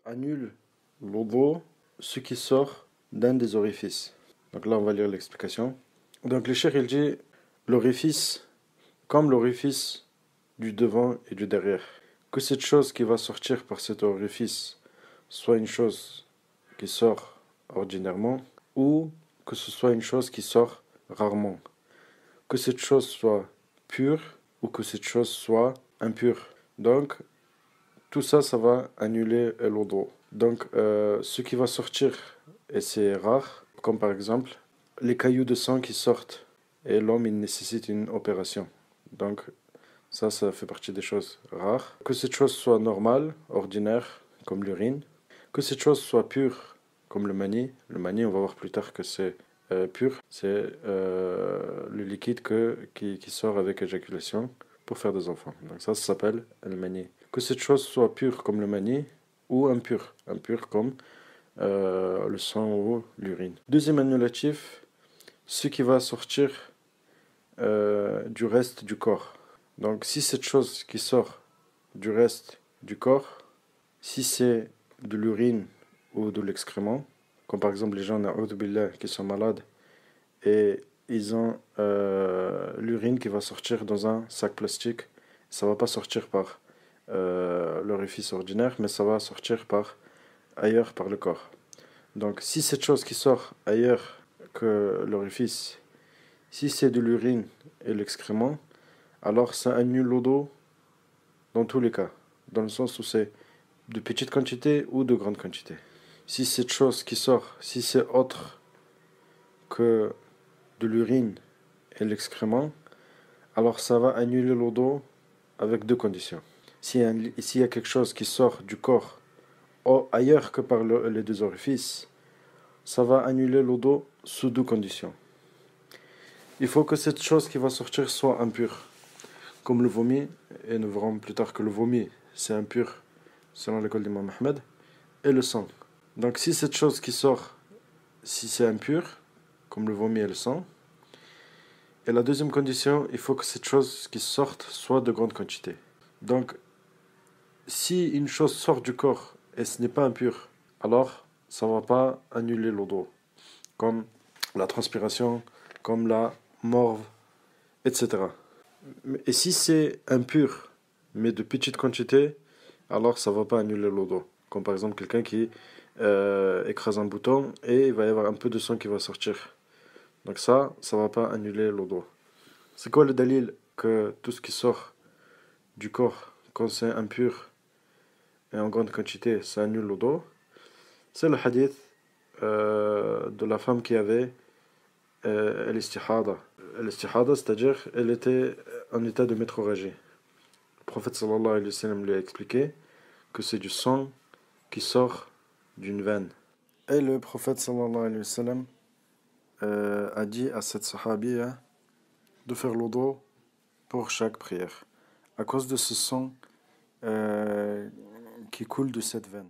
annule l'odo, ce qui sort d'un des orifices. Donc là, on va lire l'explication. Donc le cheikh, il dit l'orifice, comme l'orifice du devant et du derrière. Que cette chose qui va sortir par cet orifice soit une chose qui sort ordinairement ou que ce soit une chose qui sort rarement. Que cette chose soit pure ou que cette chose soit impure. Donc, tout ça, ça va annuler l'odo. Donc, ce qui va sortir, et c'est rare, comme par exemple les cailloux de sang qui sortent, et l'homme, il nécessite une opération. Donc, ça fait partie des choses rares. Que cette chose soit normale, ordinaire, comme l'urine. Que cette chose soit pure, comme le mani. Le mani, on va voir plus tard que c'est pur. C'est le liquide qui sort avec éjaculation pour faire des enfants. Donc ça s'appelle le mani. Que cette chose soit pure comme le mani ou impure. Impure comme le sang ou l'urine. Deuxième annulatif, ce qui va sortir du reste du corps. Donc si cette chose qui sort du reste du corps, si c'est de l'urine ou de l'excrément, comme par exemple les gens qui sont malades et ils ont l'urine qui va sortir dans un sac plastique, ça va pas sortir par l'orifice ordinaire, mais ça va sortir par ailleurs par le corps. Donc si cette chose qui sort ailleurs que l'orifice, si c'est de l'urine et l'excrément, alors ça annule l'odo dans tous les cas, dans le sens où c'est de petite quantité ou de grande quantité. Si cette chose qui sort, si c'est autre que de l'urine et l'excrément, alors ça va annuler l'odo avec deux conditions. S'il y a quelque chose qui sort du corps ailleurs que par les deux orifices, ça va annuler l'odo sous deux conditions. Il faut que cette chose qui va sortir soit impure, comme le vomi, et nous verrons plus tard que le vomi c'est impur selon l'école d'Imam Ahmed, et le sang. Donc si cette chose qui sort, si c'est impur, comme le vomi et le sang, et la deuxième condition, il faut que cette chose qui sorte soit de grande quantité. Donc si une chose sort du corps et ce n'est pas impur, alors ça ne va pas annuler l'odo, comme la transpiration, comme la morve, etc. Et si c'est impur, mais de petite quantité, alors ça ne va pas annuler l'odo. Comme par exemple quelqu'un qui écrase un bouton et il va y avoir un peu de sang qui va sortir. Donc ça ne va pas annuler l'odo. C'est quoi le dalil que tout ce qui sort du corps, quand c'est impur et en grande quantité, ça annule l'odo? C'est le hadith de la femme qui avait l'istihada. L'istihada, c'est-à-dire elle était en état de métrorragie. Le prophète sallallahu alayhi wa sallam lui a expliqué que c'est du sang qui sort d'une veine. Et le prophète sallallahu alayhi wa sallam a dit à cette sahabiya de faire l'odo pour chaque prière, à cause de ce sang qui coule de cette veine.